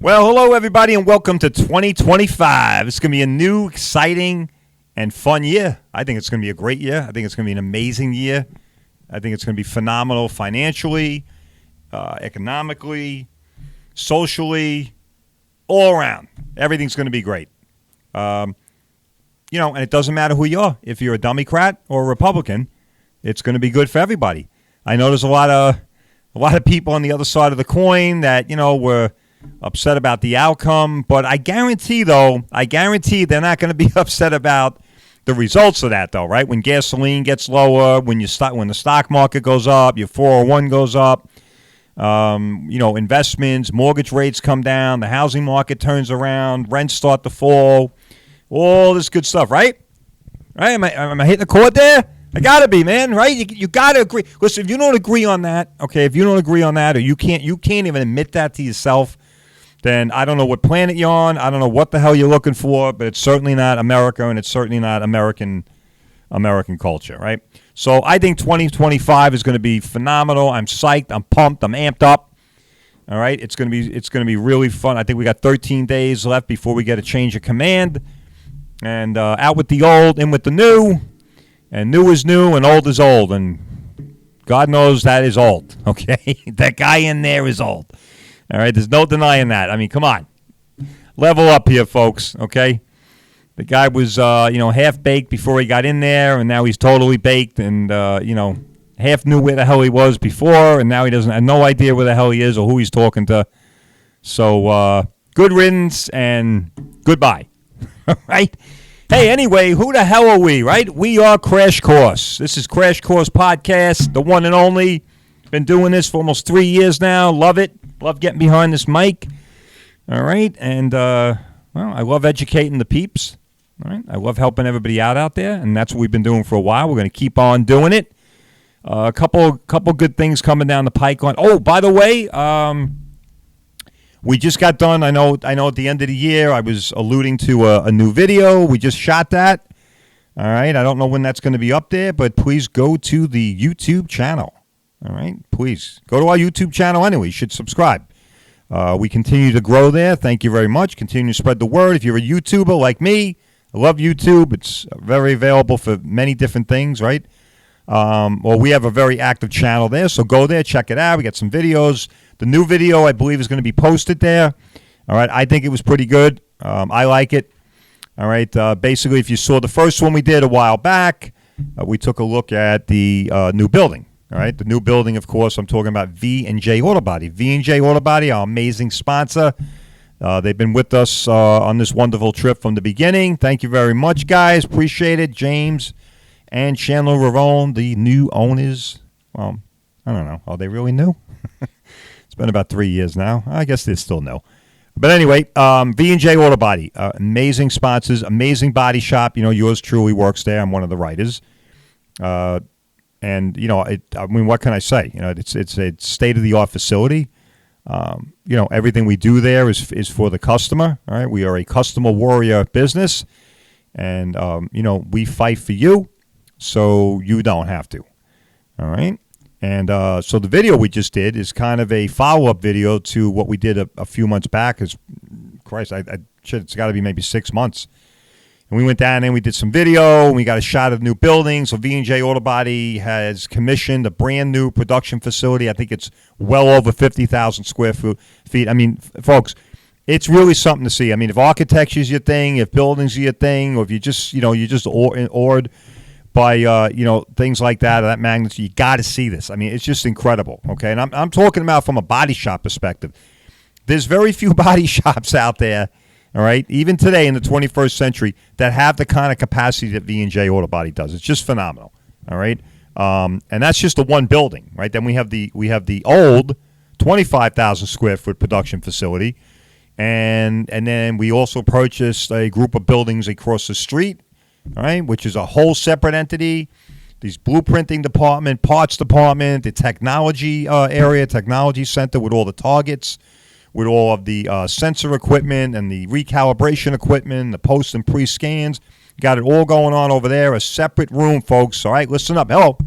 Well, hello, everybody, and welcome to 2025. It's going to be a new, exciting, and fun year. I think it's going to be a great year. I think it's going to be an amazing year. I think it's going to be phenomenal financially, economically, socially, all around. Everything's going to be great. And it doesn't matter who you are. If you're a Democrat or a Republican, it's going to be good for everybody. I know there's a lot of people on the other side of the coin that, were upset about the outcome, but I guarantee they're not going to be upset about the results of that, though, right? When gasoline gets lower, when the stock market goes up, your 401 goes up, investments, mortgage rates come down, the housing market turns around, rents start to fall, all this good stuff, right? Right? Am I hitting the chord there? I gotta be, man, right? You gotta agree. Listen, if you don't agree on that, or you can't even admit that to yourself, then I don't know what planet you're on. I don't know what the hell you're looking for, but it's certainly not America, and it's certainly not American culture, right? So I think 2025 is going to be phenomenal. I'm psyched. I'm pumped. I'm amped up. All right, it's going to be really fun. I think we got 13 days left before we get a change of command, and out with the old, in with the new, and new is new, and old is old, and God knows that is old. Okay, that guy in there is old. All right, there's no denying that. I mean, come on. Level up here, folks, okay? The guy was, half-baked before he got in there, and now he's totally baked and, half knew where the hell he was before, and now he doesn't have no idea where the hell he is or who he's talking to. So, good riddance and goodbye, right? Hey, anyway, who the hell are we, right? We are Crash Course. This is Crash Course Podcast, the one and only. Been doing this for almost 3 years now. Love it. Love getting behind this mic. All right. And, I love educating the peeps. All right. I love helping everybody out there. And that's what we've been doing for a while. We're going to keep on doing it. A couple good things coming down the pipeline. Oh, by the way, we just got done. I know at the end of the year, I was alluding to a new video. We just shot that. All right. I don't know when that's going to be up there, but please go to the YouTube channel. All right, please go to our YouTube channel anyway. You should subscribe. We continue to grow there. Thank you very much. Continue to spread the word. If you're a YouTuber like me, I love YouTube. It's very available for many different things, right? We have a very active channel there, so go there, check it out. We got some videos. The new video, I believe, is going to be posted there. All right, I think it was pretty good. I like it. All right, basically, if you saw the first one we did a while back, we took a look at the new building. All right, the new building, of course, I'm talking about V&J Auto Body. V&J Auto Body, our amazing sponsor. They've been with us on this wonderful trip from the beginning. Thank you very much, guys. Appreciate it. James and Chandler Ravone, the new owners. Well, I don't know. Are they really new? It's been about 3 years now. I guess they're still new. But anyway, V&J Auto Body, amazing sponsors, amazing body shop. Yours truly works there. I'm one of the writers. And, what can I say? It's a state-of-the-art facility. Everything we do there is for the customer. All right. We are a customer warrior business. And, we fight for you so you don't have to. All right. And so the video we just did is kind of a follow-up video to what we did a few months back. It's got to be maybe 6 months. And we went down and we did some video, and we got a shot of the new building. So V&J Auto Body has commissioned a brand new production facility. I think it's well over 50,000 square feet. I mean, folks, it's really something to see. I mean, if architecture is your thing, if buildings are your thing, or if you just, you're just awed by, things like that, or that magnitude, you got to see this. I mean, it's just incredible, okay? And I'm talking about from a body shop perspective. There's very few body shops out there, all right, even today in the 21st century, that have the kind of capacity that V&J Auto Body does. It's just phenomenal, all right? And that's just the one building, right? Then we have the old 25,000 square foot production facility, and then we also purchased a group of buildings across the street, all right, which is a whole separate entity. These blueprinting department, parts department, the technology area, technology center with all the targets, with all of the sensor equipment and the recalibration equipment, the post and pre-scans. Got it all going on over there. A separate room, folks. All right, listen up. Hello.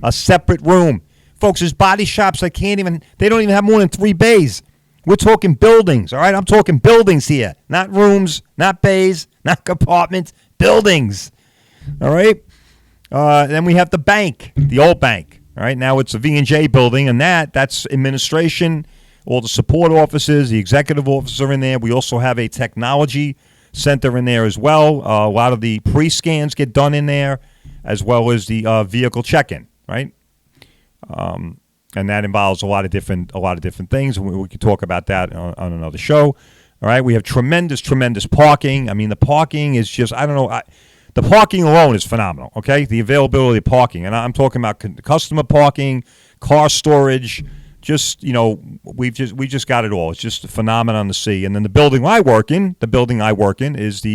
A separate room. Folks, there's body shops that they don't even have more than 3 bays. We're talking buildings, all right? I'm talking buildings here, not rooms, not bays, not compartments, buildings, all right? Then we have the bank, the old bank, all right? Now it's a V&J building, and that's administration, all the support offices, the executive offices are in there. We also have a technology center in there as well. A lot of the pre-scans get done in there, as well as the vehicle check-in, right? And that involves a lot of different things. We could talk about that on another show. All right, we have tremendous parking. I mean, the parking is just, I don't know. The parking alone is phenomenal. Okay, the availability of parking, and I'm talking about customer parking, car storage. Just, we just got it all. It's just a phenomenon to see. And then the building I work in is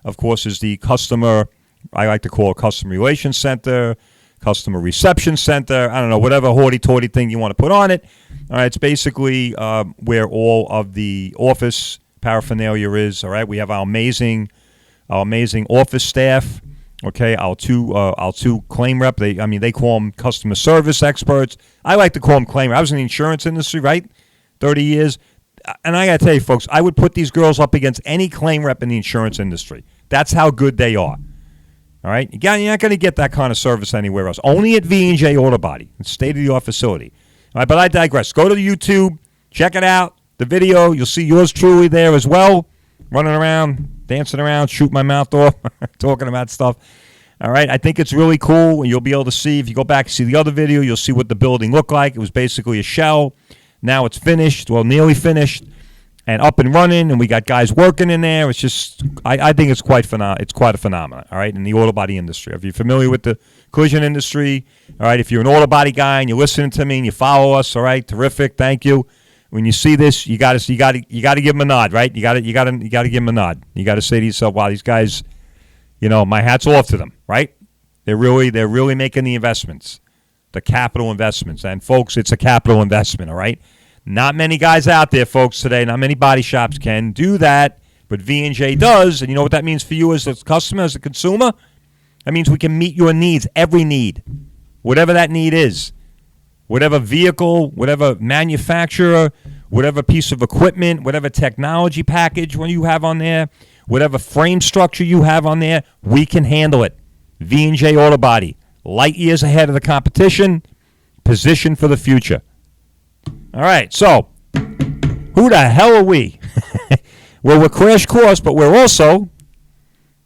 of course, the customer. I like to call it customer relations center, customer reception center. I don't know, whatever hoity-toity thing you want to put on it. All right, it's basically where all of the office paraphernalia is. All right, we have our amazing office staff. Okay, our two claim rep. They call them customer service experts. I like to call them claim rep. I was in the insurance industry, right, 30 years, and I got to tell you, folks, I would put these girls up against any claim rep in the insurance industry. That's how good they are. All right, you're not going to get that kind of service anywhere else. Only at V&J Auto Body, state-of-the-art facility. All right, but I digress. Go to the YouTube, check it out. The video, you'll see yours truly there as well, running around, dancing around, shooting my mouth off, talking about stuff. All right, I think it's really cool. You'll be able to see, if you go back and see the other video, you'll see what the building looked like. It was basically a shell. Now it's finished, well, nearly finished, and up and running, and we got guys working in there. It's just, I think it's quite a phenomenon, all right, in the auto body industry. If you're familiar with the collision industry, all right, if you're an auto body guy and you're listening to me and you follow us, all right, terrific, thank you. When you see this, you got to give them a nod, right? You got to give them a nod. You got to say to yourself, wow, these guys, my hat's off to them, right? They're really making the investments, the capital investments. And folks, it's a capital investment, all right? Not many guys out there, folks, today, not many body shops can do that, but V&J does. And you know what that means for you as a customer, as a consumer? That means we can meet your needs, every need, whatever that need is. Whatever vehicle, whatever manufacturer, whatever piece of equipment, whatever technology package you have on there, whatever frame structure you have on there, we can handle it. V&J Auto Body, light years ahead of the competition, positioned for the future. All right, so who the hell are we? Well, we're Crash Course, but we're also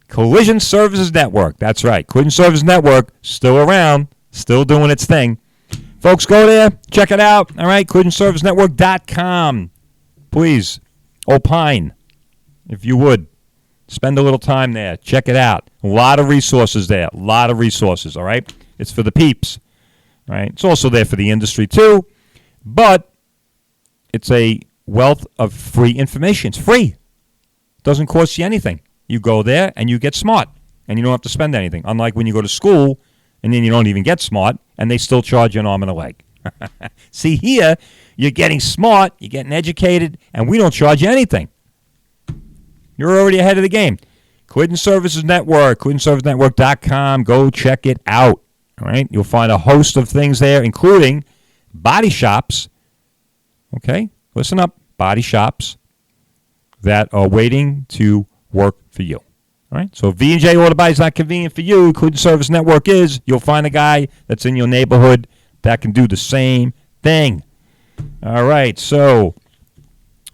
Collision Services Network. That's right, Collision Services Network, still around, still doing its thing. Folks, go there, check it out. All right, collisionservicenetwork.com. Please, opine, if you would. Spend a little time there. Check it out. A lot of resources there. A lot of resources, all right? It's for the peeps, all right? It's also there for the industry, too. But it's a wealth of free information. It's free. It doesn't cost you anything. You go there, and you get smart, and you don't have to spend anything, unlike when you go to school, and then you don't even get smart, and they still charge you an arm and a leg. See, here, you're getting smart, you're getting educated, and we don't charge you anything. You're already ahead of the game. Collision Services Network, collisionservicenetwork.com. Go check it out. All right? You'll find a host of things there, including body shops. Okay? Listen up. Body shops that are waiting to work for you. All right, so V&J Auto Body is not convenient for you. Collision Service Network is. You'll find a guy that's in your neighborhood that can do the same thing. All right, so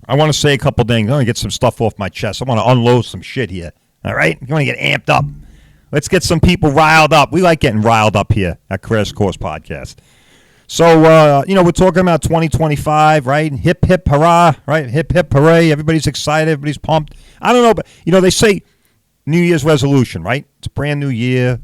I want to say a couple things. I want to get some stuff off my chest. I want to unload some shit here. All right, I want to get amped up. Let's get some people riled up. We like getting riled up here at Crash Course Podcast. So, we're talking about 2025, right? Hip, hip, hurrah, right? Hip, hip, hooray. Everybody's excited. Everybody's pumped. I don't know, but, they say New Year's resolution, right? It's a brand new year.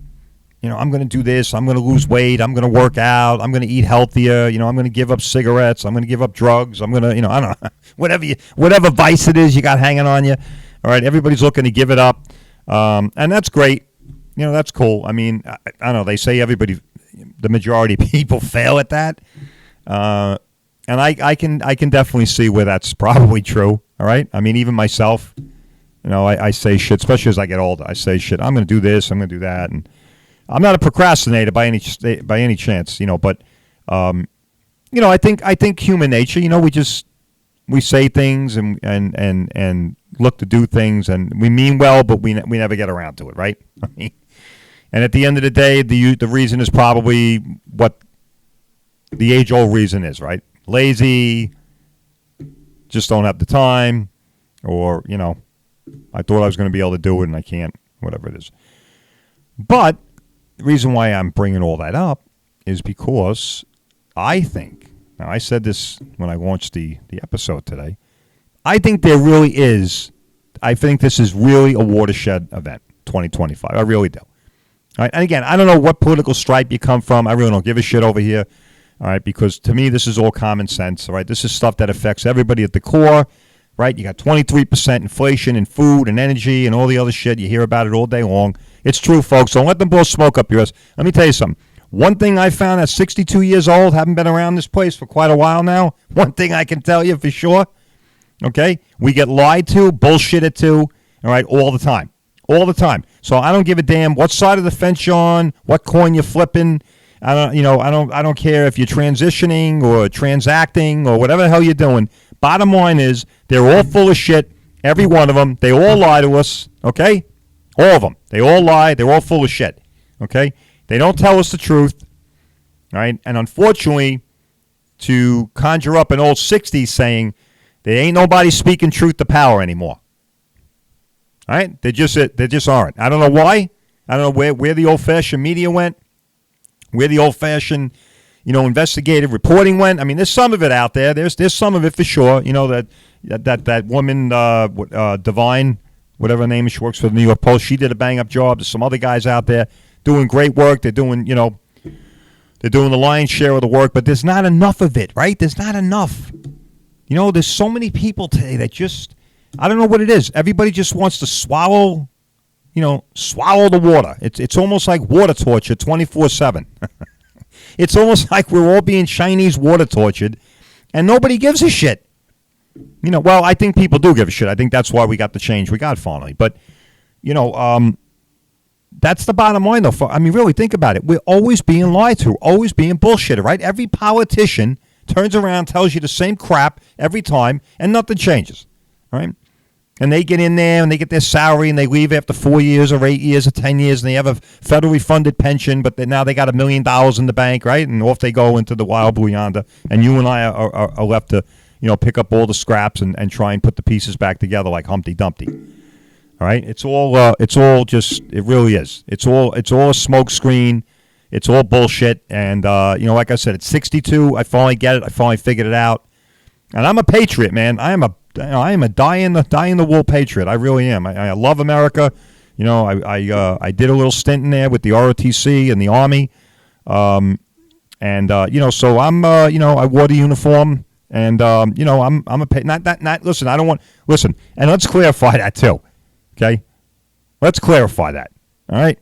I'm going to do this. I'm going to lose weight. I'm going to work out. I'm going to eat healthier. I'm going to give up cigarettes. I'm going to give up drugs. I'm going to, I don't know, whatever vice it is you got hanging on you. All right, everybody's looking to give it up. And that's great. That's cool. I mean, I don't know. They say the majority of people fail at that. And I can definitely see where that's probably true. All right. I mean, even myself, I say shit, especially as I get older. I say shit. I'm going to do this. I'm going to do that. And I'm not a procrastinator by any chance, but I think human nature, we just, we say things and look to do things, and we mean well, but we never get around to it, right? I mean, and at the end of the day, the reason is probably what the age-old reason is, right? Lazy, just don't have the time, or, I thought I was going to be able to do it and I can't, whatever it is. But the reason why I'm bringing all that up is because I think, now I said this when I launched the episode today, I think there really is, I think this is really a watershed event, 2025. I really do. All right, and again, I don't know what political stripe you come from. I really don't give a shit over here. All right, because to me, this is all common sense. All right, this is stuff that affects everybody at the core. Right, you got 23% inflation in food and energy and all the other shit. You hear about it all day long. It's true, folks. Don't let them blow smoke up your ass. Let me tell you something. One thing I found at 62 years old, haven't been around this place for quite a while now. One thing I can tell you for sure. Okay, we get lied to, bullshitted to. All right, all the time. All the time. So I don't give a damn what side of the fence you're on, what coin you're flipping. I don't care if you're transitioning or transacting or whatever the hell you're doing. Bottom line is they're all full of shit. Every one of them. They all lie to us. Okay, all of them. They all lie. They're all full of shit. Okay, they don't tell us the truth. All right, and unfortunately, to conjure up an old '60s saying, there ain't nobody speaking truth to power anymore. All right, they just aren't. I don't know why. I don't know where the old-fashioned media went. Where the old-fashioned, investigative reporting went. I mean, there's some of it out there. There's some of it for sure. That woman, Divine, whatever her name is, she works for the New York Post. She did a bang-up job. There's some other guys out there doing great work. They're doing, they're doing the lion's share of the work, but there's not enough of it, right? There's not enough. There's so many people today that just, I don't know what it is. Everybody just wants to swallow the water. It's almost like water torture 24/7. It's almost like we're all being Chinese water tortured, and nobody gives a shit. Well, I think people do give a shit. I think that's why we got the change we got finally. But, that's the bottom line, though. I mean, really, think about it. We're always being lied to, always being bullshitted, right? Every politician turns around, tells you the same crap every time, and nothing changes, right? And they get in there and they get their salary and they leave after 4 years or 8 years or 10 years and they have a federally funded pension, but now they got $1 million in the bank, right? And off they go into the wild blue yonder. And you and I are left to, pick up all the scraps and try and put the pieces back together like Humpty Dumpty. All right? It really is. It's all a smoke screen. It's all bullshit. And, like I said, at 62, I finally get it. I finally figured it out. And I'm a patriot, man. I am a die-in-the-wool patriot. I really am. I love America. I did a little stint in there with the ROTC and the Army. So I'm, I wore the uniform. And, I'm a listen, I don't want, listen, and let's clarify that too. Okay? Let's clarify that. All right?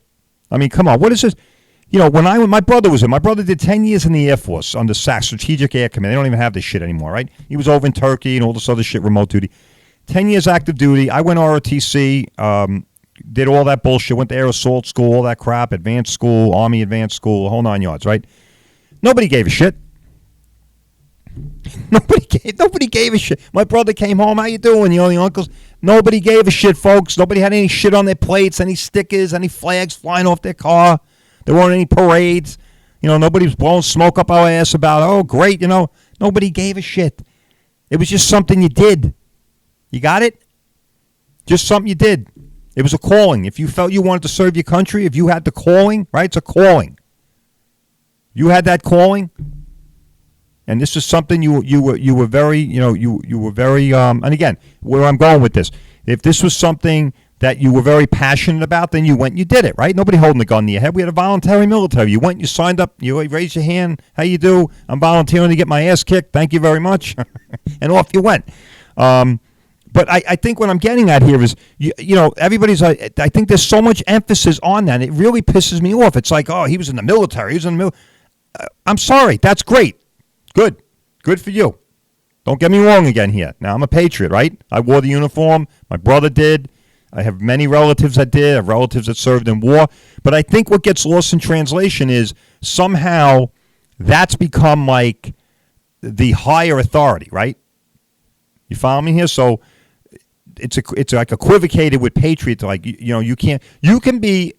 I mean, come on. What is this? When my brother was my brother did 10 years in the Air Force under SAC, Strategic Air Command. They don't even have this shit anymore, right? He was over in Turkey and all this other shit, remote duty. 10 years active duty. I went ROTC, did all that bullshit, went to Air Assault School, all that crap, advanced school, Army advanced school, the whole 9 yards, right? Nobody gave a shit. Nobody gave a shit. My brother came home, how you doing? The uncles. Nobody gave a shit, folks. Nobody had any shit on their plates, any stickers, any flags flying off their car. There weren't any parades. Nobody was blowing smoke up our ass about, oh, great, Nobody gave a shit. It was just something you did. You got it? Just something you did. It was a calling. If you felt you wanted to serve your country, if you had the calling, right? It's a calling. You had that calling, and this is something you were very, you were very, and again, where I'm going with this, if this was something that you were very passionate about, then you went and you did it, right? Nobody holding the gun to your head. We had a voluntary military. You went, you signed up, you raised your hand. How you do? I'm volunteering to get my ass kicked. Thank you very much. And off you went. But I think what I'm getting at here is, everybody's, I think there's so much emphasis on that. It really pisses me off. It's like, oh, he was in the military. I'm sorry. That's great. Good. Good for you. Don't get me wrong again here. Now, I'm a patriot, right? I wore the uniform. My brother did. I have many relatives that did. I have relatives that served in war. But I think what gets lost in translation is somehow that's become like the higher authority, right? You follow me here? So it's like equivocated with patriot. Like you can be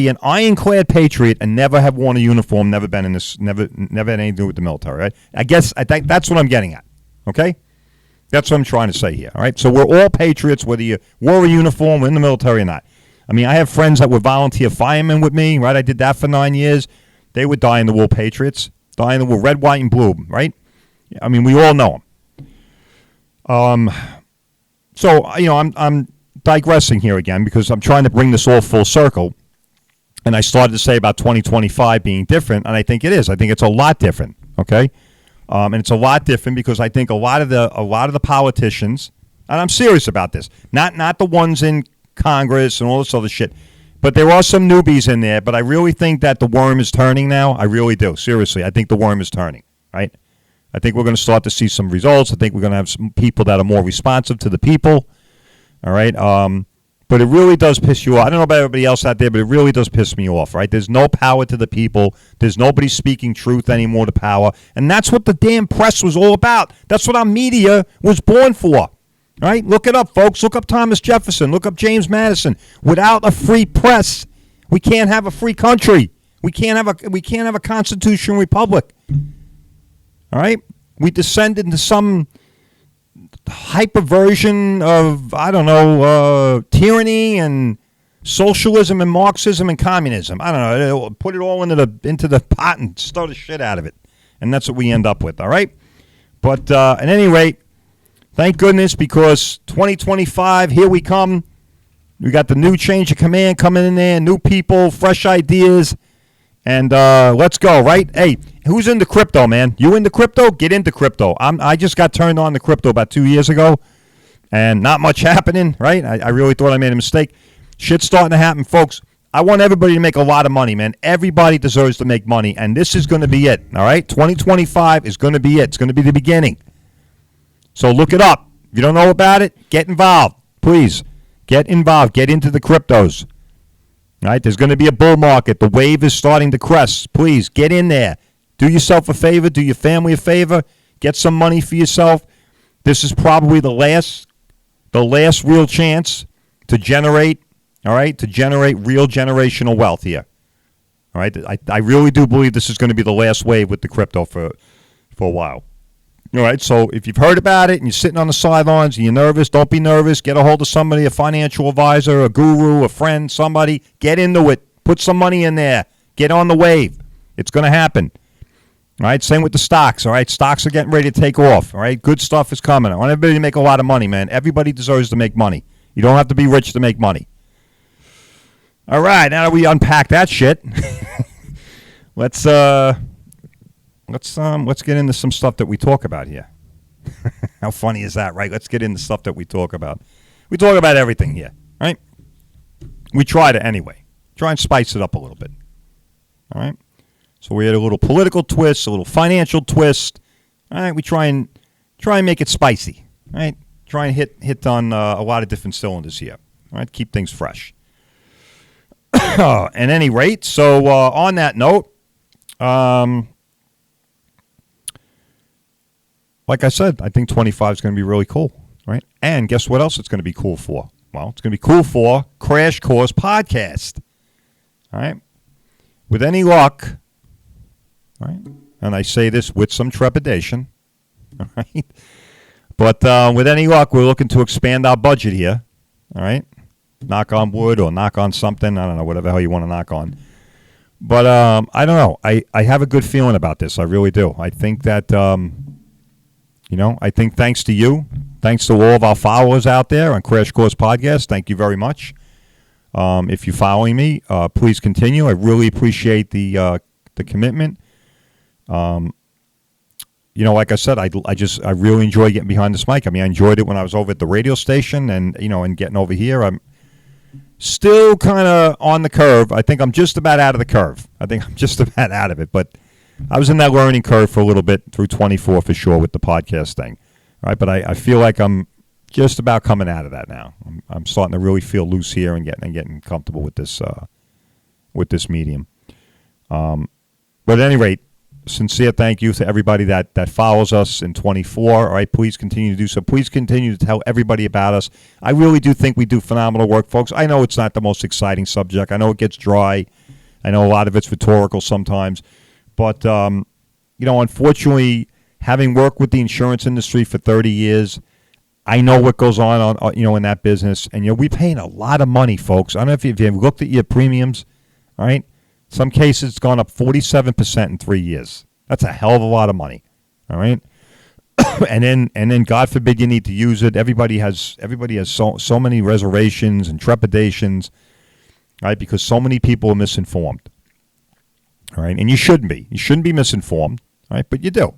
an ironclad patriot and never have worn a uniform, never been in this, never had anything to do with the military. Right? I think that's what I'm getting at. Okay, that's what I'm trying to say here. All right, so we're all patriots, whether you wore a uniform in the military or not. I mean, I have friends that were volunteer firemen with me. Right, I did that for 9 years. They were dyed-in-the-wool patriots, dyed-in-the-wool, red, white, and blue. Right? I mean, we all know them. So I'm digressing here again because I'm trying to bring this all full circle. And I started to say about 2025 being different, and I think it is. I think it's a lot different. Okay, and it's a lot different because I think a lot of the politicians, and I'm serious about this, not the ones in Congress and all this other shit, but there are some newbies in there. But I really think that the worm is turning now. I really do. Seriously, I think the worm is turning. Right. I think we're going to start to see some results. I think we're going to have some people that are more responsive to the people. All right. But it really does piss you off. I don't know about everybody else out there, but it really does piss me off, right? There's no power to the people. There's nobody speaking truth anymore to power. And that's what the damn press was all about. That's what our media was born for. All right? Look it up, folks. Look up Thomas Jefferson. Look up James Madison. Without a free press, we can't have a free country. We can't have a constitutional republic. All right? We descend into some hyper version of, I don't know, tyranny and socialism and Marxism and communism. I don't know. Put it all into the pot and stir the shit out of it. And that's what we end up with, all right? But at any rate, thank goodness, because 2025, here we come. We got the new change of command coming in there, new people, fresh ideas, and let's go, right? Hey, who's into crypto, man? You into crypto? Get into crypto. I just got turned on to crypto about 2 years ago, and not much happening, right? I really thought I made a mistake. Shit's starting to happen, folks. I want everybody to make a lot of money, man. Everybody deserves to make money, and this is going to be it, all right? 2025 is going to be it. It's going to be the beginning. So look it up. If you don't know about it, get involved. Please, get involved. Get into the cryptos. All right, there's going to be a bull market. The wave is starting to crest. Please, get in there. Do yourself a favor. Do your family a favor. Get some money for yourself. This is probably the last real chance to generate, all right, real generational wealth here. All right, I really do believe this is going to be the last wave with the crypto for a while. All right, so if you've heard about it and you're sitting on the sidelines and you're nervous, don't be nervous. Get a hold of somebody, a financial advisor, a guru, a friend, somebody. Get into it. Put some money in there. Get on the wave. It's going to happen. All right, same with the stocks. All right, stocks are getting ready to take off. All right, good stuff is coming. I want everybody to make a lot of money, man. Everybody deserves to make money. You don't have to be rich to make money. All right, now that we unpack that shit, let's get into some stuff that we talk about here. How funny is that, right? Let's get into stuff that we talk about. We talk about everything here, right? We try to anyway. Try and spice it up a little bit. All right? So we had a little political twist, a little financial twist. All right, we try and make it spicy. All right? Try and hit on a lot of different cylinders here. All right? Keep things fresh. At any rate, so on that note, like I said, I think 25 is going to be really cool, right? And guess what else it's going to be cool for? Well, it's going to be cool for Crash Course Podcast, all right? With any luck, all right? And I say this with some trepidation, all right? But with any luck, we're looking to expand our budget here, all right? Knock on wood or knock on something. I don't know, whatever the hell you want to knock on. But I don't know. I have a good feeling about this. I really do. I think that... I think thanks to you, thanks to all of our followers out there on Crash Course Podcast, thank you very much. If you're following me, please continue. I really appreciate the commitment. Like I said, I really enjoy getting behind this mic. I mean, I enjoyed it when I was over at the radio station, and and getting over here. I'm still kind of on the curve. I think I'm just about out of the curve. I think I'm just about out of it, but I was in that learning curve for a little bit through 24 for sure with the podcast thing. All right, but I feel like I'm just about coming out of that now. I'm starting to really feel loose here and getting comfortable with this medium. But at any rate, sincere thank you to everybody that follows us in 24. All right, please continue to do so. Please continue to tell everybody about us. I really do think we do phenomenal work, folks. I know it's not the most exciting subject. I know it gets dry. I know a lot of it's rhetorical sometimes. But, unfortunately, having worked with the insurance industry for 30 years, I know what goes on in that business. And, we're paying a lot of money, folks. I don't know if you've looked at your premiums, all right? Some cases it's gone up 47% in 3 years. That's a hell of a lot of money. All right. and then God forbid you need to use it. Everybody has so many reservations and trepidations, right? Because so many people are misinformed. All right. And you shouldn't be. You shouldn't be misinformed. All right, but you do.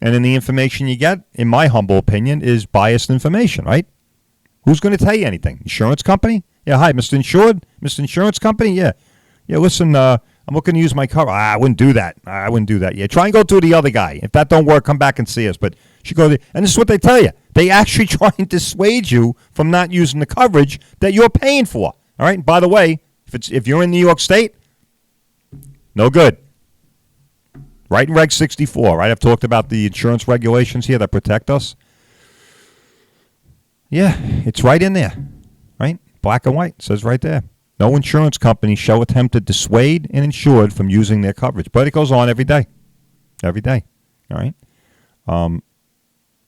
And then the information you get, in my humble opinion, is biased information, right? Who's going to tell you anything? Insurance company? Yeah, hi, Mr. Insured? Mr. Insurance Company? Yeah. Yeah, listen, I'm looking to use my cover. I wouldn't do that. Yeah, try and go to the other guy. If that don't work, come back and see us. But you go there, and this is what they tell you. They actually try and dissuade you from not using the coverage that you're paying for. All right. And by the way, if you're in New York State, no good. Right in Reg 64. Right. I've talked about the insurance regulations here that protect us. Yeah, it's right in there. Right, black and white. It says right there. No insurance company shall attempt to dissuade an insured from using their coverage. But it goes on every day. Every day. All right?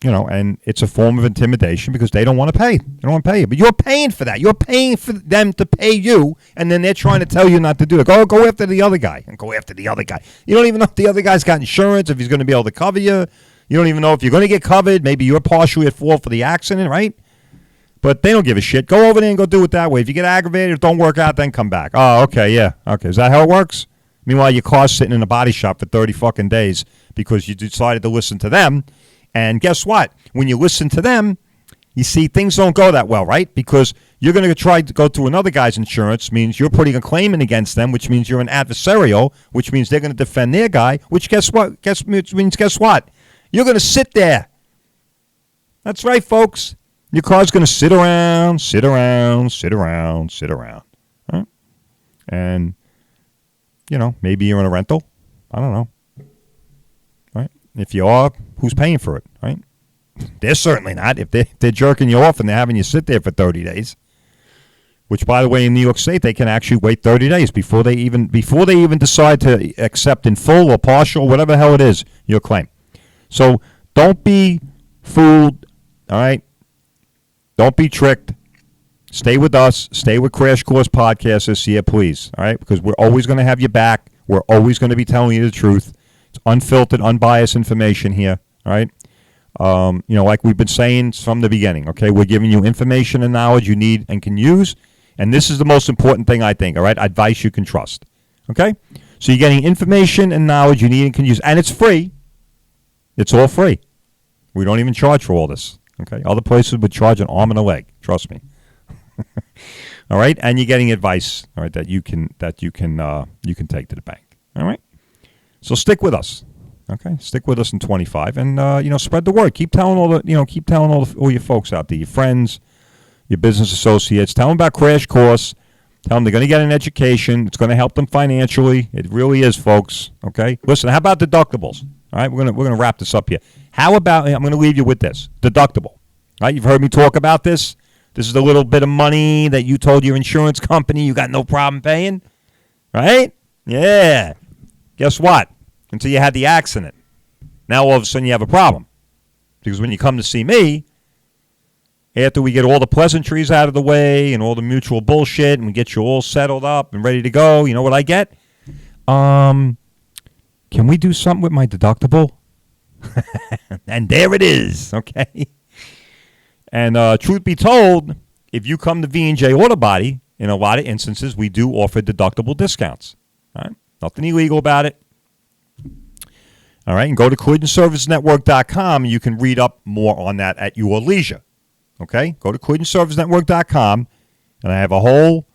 And it's a form of intimidation because they don't want to pay. They don't want to pay you. But you're paying for that. You're paying for them to pay you, and then they're trying to tell you not to do it. Go after the other guy. And go after the other guy. You don't even know if the other guy's got insurance, if he's going to be able to cover you. You don't even know if you're going to get covered. Maybe you're partially at fault for the accident, right? But they don't give a shit. Go over there and go do it that way. If you get aggravated, if it don't work out, then come back. Oh, okay, yeah. Okay, is that how it works? Meanwhile, your car's sitting in a body shop for 30 fucking days because you decided to listen to them. And guess what? When you listen to them, you see things don't go that well, right? Because you're going to try to go to another guy's insurance, means you're putting a claim in against them, which means you're an adversarial, which means they're going to defend their guy, which guess what? Guess what? You're going to sit there. That's right, folks. Your car's going to sit around. Right? And, maybe you're in a rental. I don't know. Right? If you are, who's paying for it? Right? They're certainly not. If they're jerking you off and they're having you sit there for 30 days, which, by the way, in New York State, they can actually wait 30 days before they even decide to accept in full or partial, whatever the hell it is, your claim. So don't be fooled, all right? Don't be tricked. Stay with us. Stay with Crash Course Podcast this year, please. All right? Because we're always going to have you back. We're always going to be telling you the truth. It's unfiltered, unbiased information here. All right? Like we've been saying from the beginning. Okay? We're giving you information and knowledge you need and can use. And this is the most important thing, I think. All right? Advice you can trust. Okay? So you're getting information and knowledge you need and can use. And it's free. It's all free. We don't even charge for all this. Okay, other places would charge an arm and a leg. Trust me. All right, and you're getting advice. All right, that you can take to the bank. All right, so stick with us. Okay, stick with us in 25, and spread the word. Keep telling all your folks out there, your friends, your business associates. Tell them about Crash Course. Tell them they're going to get an education. It's going to help them financially. It really is, folks. Okay, listen. How about deductibles? All right, we're gonna wrap this up here. How about, I'm going to leave you with this, deductible. All right, you've heard me talk about this. This is the little bit of money that you told your insurance company you got no problem paying, right? Yeah. Guess what? Until you had the accident. Now all of a sudden you have a problem. Because when you come to see me, after we get all the pleasantries out of the way and all the mutual bullshit and we get you all settled up and ready to go, you know what I get? Can we do something with my deductible? And there it is, okay? And truth be told, if you come to V&J Auto Body, in a lot of instances, we do offer deductible discounts. All right? Nothing illegal about it. All right? And go to CollisionServiceNetwork.com, and you can read up more on that at your leisure. Okay? Go to CollisionServiceNetwork.com, and I have a whole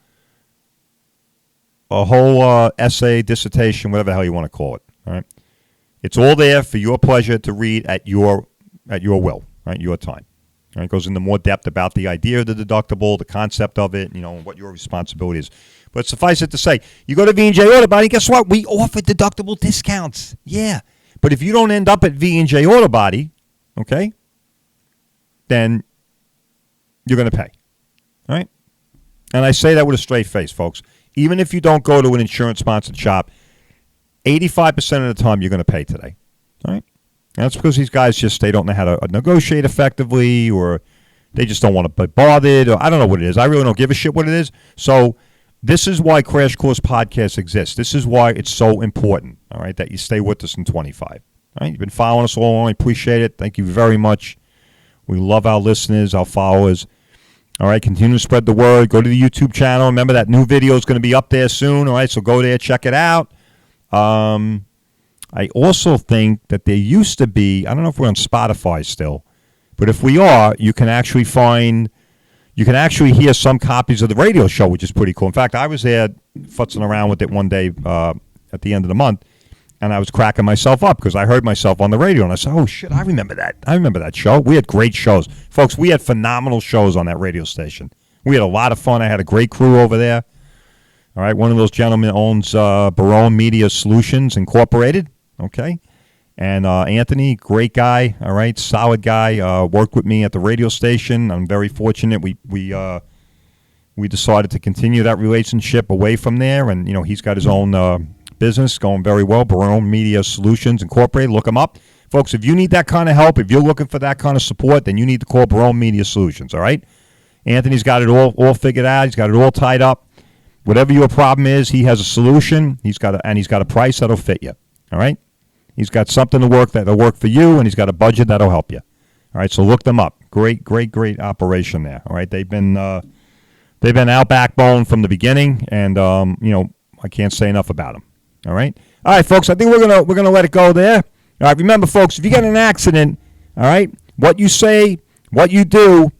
essay, dissertation, whatever the hell you want to call it. All right? It's all there for your pleasure to read at your will, right? Your time. All right, it goes into more depth about the idea of the deductible, the concept of it, and what your responsibility is. But suffice it to say, you go to V&J Auto Body, guess what? We offer deductible discounts. Yeah. But if you don't end up at V&J Auto Body, okay, then you're going to pay. All right? And I say that with a straight face, folks. Even if you don't go to an insurance-sponsored shop, 85% of the time you're going to pay today. All right? And that's because these guys they don't know how to negotiate effectively, or they just don't want to be bothered, or I don't know what it is. I really don't give a shit what it is. So this is why Crash Course Podcast exists. This is why it's so important, all right, that you stay with us in 25. All right? You've been following us all along. I appreciate it. Thank you very much. We love our listeners, our followers. All right, continue to spread the word. Go to the YouTube channel. Remember that new video is going to be up there soon. All right, so go there, check it out. I also think that there used to be, I don't know if we're on Spotify still, but if we are, you can actually hear some copies of the radio show, which is pretty cool. In fact, I was there futzing around with it one day at the end of the month, and I was cracking myself up because I heard myself on the radio, and I said, oh, shit, I remember that. I remember that show. We had great shows. Folks, we had phenomenal shows on that radio station. We had a lot of fun. I had a great crew over there. All right, one of those gentlemen owns Barone Media Solutions Incorporated, okay? And Anthony, great guy, all right, solid guy, worked with me at the radio station. I'm very fortunate. We decided to continue that relationship away from there, and, he's got his own business going very well, Barone Media Solutions Incorporated. Look him up. Folks, if you need that kind of help, if you're looking for that kind of support, then you need to call Barone Media Solutions, all right? Anthony's got it all figured out. He's got it all tied up. Whatever your problem is, he has a solution. He's got a price that'll fit you, all right? He's got something that'll work for you, and he's got a budget that'll help you. All right, so look them up. Great operation there, all right? They've been our backbone from the beginning, and, I can't say enough about them. All right, folks. I think we're gonna let it go there. All right. Remember, folks, if you get in an accident, all right, what you say, what you do,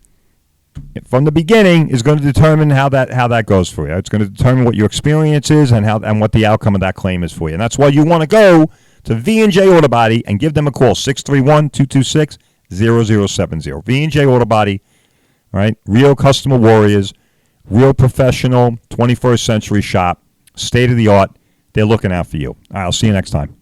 from the beginning is going to determine how that goes for you. It's going to determine what your experience is and what the outcome of that claim is for you. And that's why you want to go to V&J Auto Body and give them a call 631-226-0070. V&J Auto Body. All right, real customer warriors, real professional, 21st century shop, state of the art. They're looking out for you. All right, I'll see you next time.